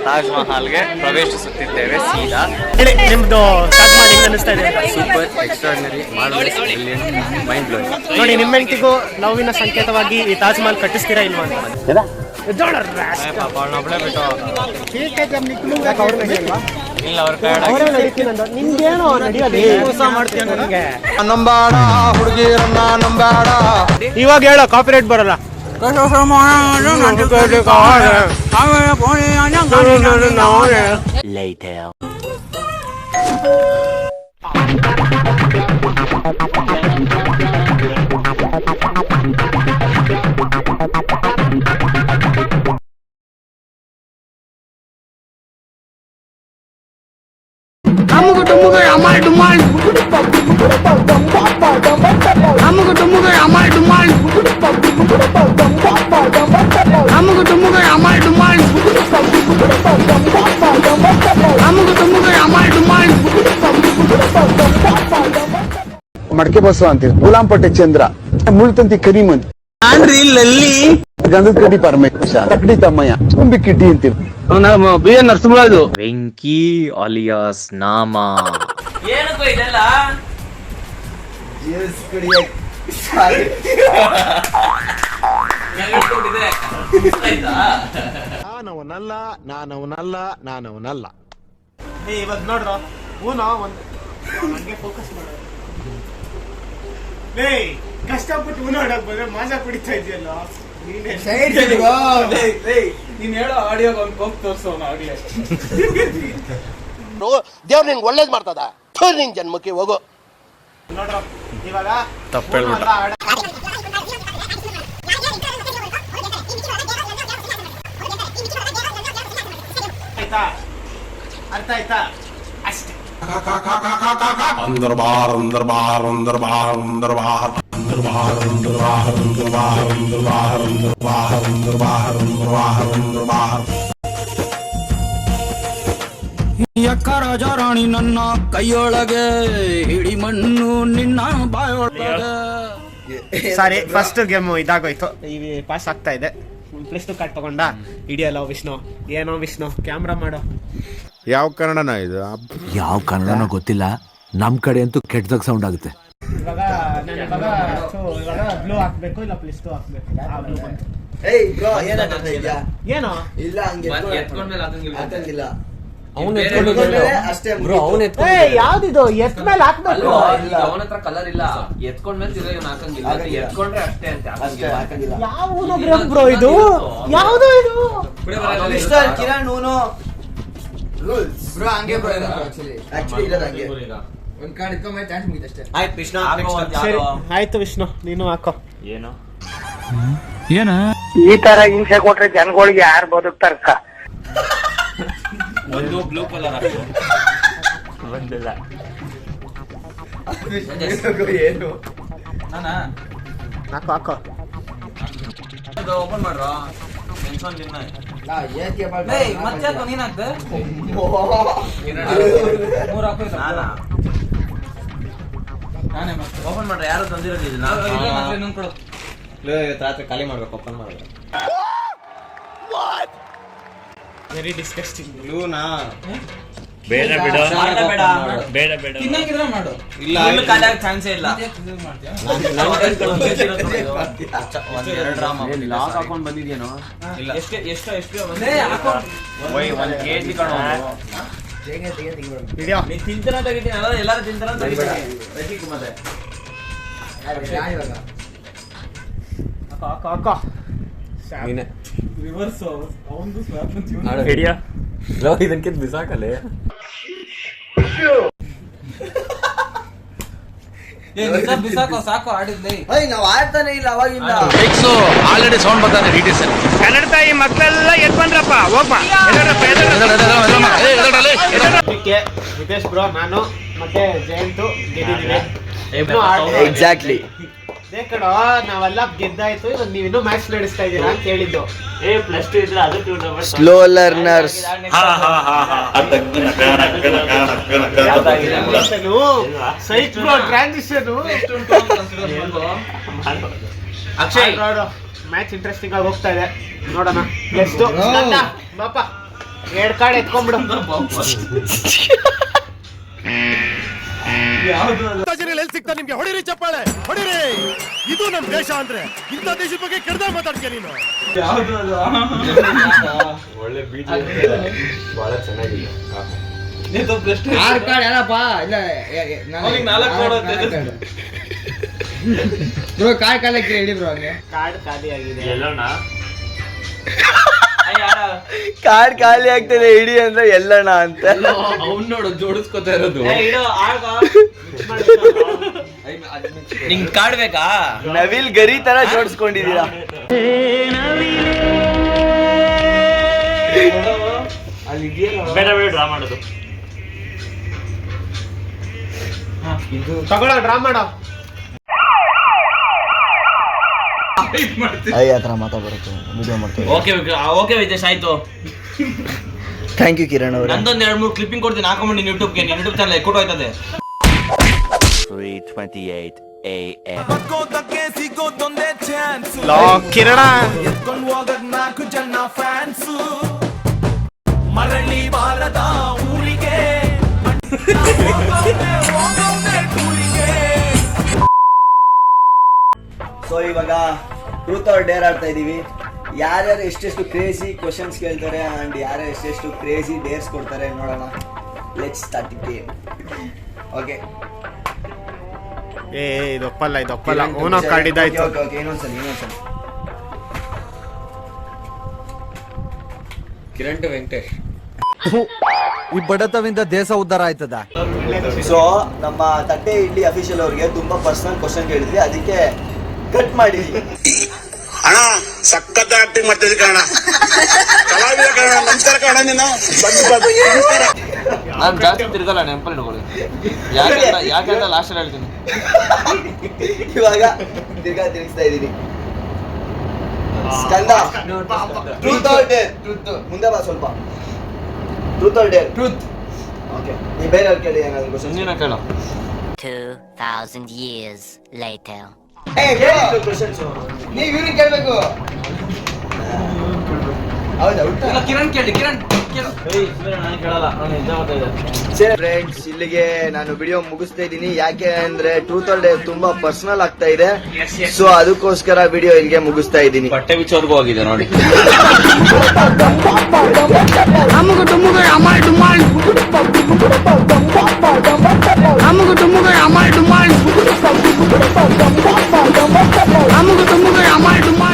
ತಾಜ್ ಮಹಲ್ಗೆ ಪ್ರವೇಶಿಸುತ್ತಿದ್ದೇವೆ ಸೀದಾ. ನಿಮ್ದು ತಾಜ್ ಮಹಲ್ ಹೆಂಗ್ ಅನಿಸ್ತಾ ಇದೆ? Super, extraordinary, mind blowing. ನೋಡಿ, ನಿಮ್ಮ ಹೆಂಡತಿಗೂ ಲವ್ವಿನ ಸಂಕೇತವಾಗಿ ಈ ತಾಜ್ ಮಹಲ್ ಕಟ್ಟಿಸ್ತೀರಾ ಇಲ್ವಾ ಅಂತ. ಇಲ್ಲ, ಅವ್ರ ನಿಮ್ಗೇನೋ ನಡೆಯೋದು ನಂಬಾಡ ಹುಡುಗಿರನ್ನ ನಂಬಾಡ. ಇವಾಗ ಹೇಳೋ, ಕಾಪಿರೈಟ್ ಬರಲ್ಲ. ಮಡಕೆ ಬಸವ ಅಂತೀವಿ. ಗುಲಾಂಪಟ್ಟೆ ಚಂದ್ರ, ಮುಳ್ತಂತಿ ಕರಿಮಂತ್, ಗಂಧದ ಕಡ್ಡಿ ಪರಮೇಶ, ತಕಡಿ ತಮ್ಮಯ್ಯ, ತುಂಬಿ ಕಿಟ್ಟಿ ಅಂತೀವಿ. B N Narasimharaju, Venky alias ನಾಮ. ಏನಕ್ಕೂ ಇದೆಲ್ಲ ನಾನವನಲ್ಲ. ಇವಾಗ ನೋಡ್ರ ಫೋಕಸ್ ಮಾಡ. ಕಷ್ಟಪಟ್ಟು ಆಡಕ್ ಬಂದ್ರೆ ಮಾಜಾ ಕುಡಿತಾ ಇದೆಯಲ್ಲ. ನೀನ್ ಹೇಳೋ ಆಡಿಯೋ ಹೋಗಿ ತೋರ್ಸೋಣ ಆಗ್ಲೇ. ದೇವ್ರ ನಿನ್ಗೆ ಒಳ್ಳೇದ್ ಮಾಡ್ತದ. ನಿನ್ ಜನ್ಮಕ್ಕೆ ಹೋಗೋ ನೋಡ್ರ. ಇವಾಗ ತಪ್ಪೇಳ್ಬಿಟ್ಟ. ಅರ್ಥ ಆಯ್ತಾ? ಅಷ್ಟೇ. अंदर बाहर अंदर बाहर अंदर बाहर अंदर बाहर अंदर बाहर अंदर बाहर अंदर बाहर अंदर बाहर अंदर बाहर अंदर बाहर अंदर बाहर अंदर बाहर. ಯಕ್ಕ ರಾಜ ರಾಣಿ ನನ್ನ ಕೈಯೊಳಗೆ ಹಿಡಿ ಮಣ್ಣು ನಿನ್ನ ಬಾಯೊಳಗೆ. ಸಾರಿ, ಫಸ್ಟ್ ಗೇಮ್ ಇದಾಗೋಯ್ತು. ಈ ಪಾಸ್ ಆಗ್ತಾ ಇದೆ. ಪ್ಲಸ್ 2 ಕಾರ್ಡ್ ತಗೊಂಡ ಹಿಡಿಯಲ್ಲ ವಿಷ್ಣು. ಏನೋ ವಿಷ್ಣು, ಕ್ಯಾಮ್ರಾ ಮಾಡೋ. ಯಾವ ಕನ್ನಡನ ಇದು? ಯಾವ ಕನ್ನಡನೋ ಗೊತ್ತಿಲ್ಲ, ನಮ್ ಕಡೆ ಅಂತೂ ಕೆಟ್ಟದಾಗ ಸೌಂಡ್ ಆಗುತ್ತೆ. ಇವಾಗ ಬ್ಲೂ ಹಾಕ್ಬೇಕು, ಇಲ್ಲ ಪ್ಲಸ್ 2 ಹಾಕ್ಬೇಕು. ಏನೋ ಇಲ್ಲ, ಹಂಗೆ ಎತ್ಕೊಂಡ್ಮೇಲೆ ಹಾಕಂಗಿಲ್ಲ. ಯಾವ್ದಿದು ಎತ್ ಮೇಲೆ ಹಾಕ್ಬೇಕು? ಅವನ ಹತ್ರ ಕಲರ್ ಇಲ್ಲ, ಎತ್ಕೊಂಡ್ಮೇಲೆ ಹಾಕಂಗಿಲ್ಲ. ಎತ್ಕೊಂಡ್ರೆ ಅಷ್ಟೇ ಅಂತ. ಯಾವುದು ಬ್ರೋ ಇದು? ಯಾವುದು ಇದು? ಕಿರಣ್ ಬ್ರೋ ಹಂಗೆ ಬ್ರೋ. ಆಕ್ಚುಲಿ ಇಲ್ಲ, ಹಂಗೆ ಒಂದ್ ಕಾರ್ಡ್ ಇಟ್ಕೊಂಡ್ಮೇಲೆ ಚಾನ್ಸ್ ಮುಗಿತಷ್ಟೇ. ಆಯ್ತು ವಿಷ್ಣು, ಸರಿ ಆಯ್ತು ವಿಷ್ಣು, ನೀನು ಹಾಕೋ. ಏನು ಏನ ಈ ತರ ಹಿಂಸೆ ಕೊಟ್ರೆ ಜನಗಳಿಗೆ ಯಾರು ಬದುಕ್ತಾರಕ್ಕ? ಒಂದು ಬ್ಲೂ ಕಲರ್ ಹಾಕು. ಬಂದಿಲ್ಲ. ಏನು ನಾನಾ ಹಾಕೋ ಹಾಕೋ. ಓಪನ್ ಮಾಡ್ರೋ. ಮತ್ತೆ ನೀನ್ ಹಾಕ್ದೆ 3 ಹಾಕು. ನಾನೇ ಮತ್ತೆ ಓಪನ್ ಮಾಡ್ರೆ ಯಾರು ತಂದಿರೋದು ಇದನ್ನ. ರಾತ್ರಿ ಖಾಲಿ ಮಾಡ್ಬೇಕು, ಓಪನ್ ಮಾಡಿದ್ರೆ. Very disgusting. ಬ್ಲೂನಾ? ಬೇಡ ಬಿಡು, ಬೇಡ ಬೇಡ. ತಿನ್ನಂಗಿದ್ರೆ ಮಾಡು. ಇಲ್ಲ, ಖಾಲಿ ಆಗೋ ಚಾನ್ಸೇ ಇಲ್ಲ. ಲಾಕ್ ಹಾಕೊಂಡ್ ಬಂದಿದ್ಯೇನೋ? ಎಷ್ಟು 1 kg ಕಣೋ. ವಿಡಿಯೋ ನೀನ್ ತಿಂತಾರ ತೆಗಿತೀನಿ, ಎಲ್ಲಾರು ತಿಂತಾರ ತೆಗಿತೀನಿ. ಮತ್ತೆ ಹಾಕೋ ಹಾಕೋ. ರಿವರ್ಸ್ ಅವಂದು ಹಿಡಿಯ ಇದಕ್ಕೆ ಬಿಸಾಕಲೆ. ಬಿಸಾಕೋ ಸಾಕು, ಆಡಿದ್ಲಿ. ನಾವ್ ಆಡ್ತಾನೆ ಇಲ್ಲ ಅವಾಗಿಂದ. ಆಲ್ರೆಡಿ ಸೌಂಡ್ ಬರ್ತಾನೆ ಡಿಟಿಎಸ್ ಅಲ್ಲಿ. ಕನ್ನಡ ತಾಯಿ ಮಕ್ಕಳೆಲ್ಲ ಎದ್ ಬಂದ್ರಪ್ಪ, ಹೋಗ್ಬಾ. ನಿತೇಶ್ ಬ್ರೋ, ನಾನು ಮತ್ತೆ ಜಯಂತು ಗೆದ್ದಿದ್ದೀವಿ. ಎಕ್ಸಾಕ್ಟ್ಲಿ. ಕಣೋ, ನಾವೆಲ್ಲ ಗೆದ್ದಾಯ್ತು. ಇವಾಗ ನೀವಿನ್ನೂ ಮ್ಯಾಚ್ ನಡೆಸ್ತಾ ಇದ್ದೀರಾ ಅಂತ ಹೇಳಿದ್ದು. +2 ಇದ್ರೆ ಅದಕ್ಕೆ slow learners. Site bro, transition Akshay match interesting ಆಗಿ ಹೋಗ್ತಾ ಇದೆ. ನೋಡೋಣ. +2 ಬಾಪ. ಎರಡ್ ಕಾರ್ಡ್ ಎತ್ಕೊಂಡ್ಬಿಡು. ಎಲ್ಲಿ ಸಿಗ್ತಾ ನಿಮ್ಗೆ ಹೊಡಿರಿ ಚಪ್ಪಾಳೆ ಹೊಡಿರಿ. ಇದು ನಮ್ ದೇಶ ಅಂದ್ರೆ ಇಂಥ ದೇಶದ ಬಗ್ಗೆ ಕೆಡ್ದಾಗ ಮಾತಾಡ್ತೀಯ ನೀನು. ಒಳ್ಳೆ ಬೀಚ್ ಬಹಳ ಚೆನ್ನಾಗಿದೆ. ಆರ್ ಕಾರ್ಡ್ ಏನಪ್ಪ ಇಲ್ಲ ಬ್ರೋ ಕಾರ್ಡ್ ಕಾಲಕ್ಕೆ ಹೇಳಿ ಬ್ರೋ ಹಂಗೆ ಕಾರ್ಡ್ ಖಾಲಿ ಆಗಿದೆ. ಎಲ್ಲೋಣ ಕಾರ್ಡ್ ಖಾಲಿ ಆಗ್ತದೆ ಇಡಿ ಅಂದ್ರೆ ಎಲ್ಲಣ್ಣ ಅಂತ. ಅವ್ನು ನೋಡು ಜೋಡಿಸ್ಕೊತಾ ಇರೋದು. ನಿಂಗ್ ಕಾರ್ಡ್ ಬೇಕಾ? ನವಿಲ್ ಗರಿ ತರ ಜೋಡಿಸ್ಕೊಂಡಿದೀರಾ. ಬೇಡ ಡ್ರಾ ಮಾಡೋದು. ತಗೊಳ್ಳೋ ಡ್ರಾ ಮಾಡೋ. ಆತರ ಮಾತಾಡ್ಬರುತ್ತೆ ವಿಡಿಯೋ ಮಾಡ್ತೀವಿ. ಓಕೆ ವಿದೇಶ್ ಆಯ್ತು. ಥ್ಯಾಂಕ್ ಯು ಕಿರಣ್ ಅವ್ರೆ. ನಂದೊಂದ್ 2-3 ಕ್ಲಿಪ್ಪಿಂಗ್ ಕೊಡ್ತೀನಿ ಹಾಕೊಂಡ್ಬಿಡಿ ಯೂಟ್ಯೂಬ್ಗೆ. ಯೂಟ್ಯೂಬ್ ಚಾನಲ್ ಎಕ್ಕೋಟ್ ಹೋಯ್ತದೆ. 3:28 AM. ಲೋ ಕಿರಣ ಮರಳಿ ಬಾರದ ಊರಿಗೆ ಸೊ ಇವಾಗ ಟ್ರೂತ್ ಆರ್ ಡೇರ್ ಆಡ್ತಾ ಇದೀವಿ. ಯಾರ್ಯಾರು ಎಷ್ಟೆಷ್ಟು ಕ್ರೇಜಿ ಕ್ವಶನ್ಸ್ ಕೇಳ್ತಾರೆ ಅಂಡ್ ಯಾರ್ಯಾರು ಎಷ್ಟೆಷ್ಟು ಕ್ರೇಜಿ ಡೇರ್ಸ್ ಕೊಡ್ತಾರೆ ನೋಡೋಣ. Let's start the game. Okay ಇದು ಒಪ್ಪಲ್ಲ ಓನೋ ಕಾರ್ಡ್ ಇದಾಯ್ತು. ಓಕೆ ಇನ್ನೊಂದ್ಸಲ ಕಿರಣ್ ಟು ವೆಂಕಟೇಶ್. ಈ ಬಡತವಿಂದ ದೇಶ ಉದ್ಧಾರ ಆಯ್ತದ. ಸೊ ನಮ್ಮ ತಟ್ಟೆ ಇಡ್ಲಿ ಅಫಿಷಿಯಲ್ ಅವ್ರಿಗೆ ತುಂಬಾ ಪರ್ಸನಲ್ ಕ್ವಶನ್ ಕೇಳಿದ್ವಿ, ಅದಕ್ಕೆ ಕಟ್ ಮಾಡಿ. ಅಣ್ಣ ಸಖತ್ ಆಕ್ಟಿಂಗ್ ಮಾಡ್ತಿದ್ದೆ ಕಣ, ಕಲಾವಿದ ಕಣ, ನಮಸ್ಕಾರ ಕಣ ನೀನು. ನಾನು ಜಾಸ್ತಿ ತಿರ್ಗಲ್ಲ, ನೆನಪಲ್ಲಿ ಇಟ್ಕೊಳ್ಳಿ. ಯಾಕಂತ ಲಾಸ್ಟ್ ಹೇಳ್ತೀನಿ. ಇವಾಗ ತಿರ್ಗಿಸ್ತಾ ಇದೀನಿ. ಸ್ಕಂದ ಟ್ರೂತ್ ಆರ್ ಡೇರ್. ಮುಂದೆ ಬಾ ಸ್ವಲ್ಪ. Truth or dare. Truth. Okay ನೀ ಬೇರೆ ಕೇಳಿ ಏನಾದ್ರು ಕ್ವಶನ್. ನೀನ ಕೇಳು. 2000 years later. ಕೇಳಿ ಕ್ವಶನ್ಸ್. ನೀವು ಇವ್ರಿಗೆ ಕೇಳಬೇಕು. ಹೌದಾ ಕಿರಣ್ ಕೇಳಿ. ಕಿರಣ್ ಕೇಳು. ನಾನು ಕೇಳಲ್ಲ, ನಾನು ನಿಜ ಮಾತಾ ಇದೆ. ಸರಿ ಫ್ರೆಂಡ್ಸ್, ಇಲ್ಲಿಗೆ ನಾನು ವಿಡಿಯೋ ಮುಗಿಸ್ತಾ ಇದ್ದೀನಿ. ಯಾಕೆ ಅಂದ್ರೆ ಟ್ರೂತ್ ಆರ್ ಡೇರ್ ತುಂಬಾ ಪರ್ಸನಲ್ ಆಗ್ತಾ ಇದೆ. ಸೊ ಅದಕ್ಕೋಸ್ಕರ ವಿಡಿಯೋ ಇಲ್ಲಿಗೆ ಮುಗಿಸ್ತಾ ಇದ್ದೀನಿ. ಬಟ್ಟೆ ಬಿಚ್ಚೋರ್ಗೂ ಹೋಗಿದೆ ನೋಡಿ. ಅಮ್ಮಗ ಟುಮ್ಮಗ ಅಮಾಲ್ ಡುಮಾಲ್ ಅಮ್ಮಗ ಟುಮ್ಮಗ ಅಮಾಲ್ ಡುಮಾಲ್ ಅಮ್ಮಗ ಟುಮ್ಮಗ ಅಮಾಲ್ ಡುಮಾಲ್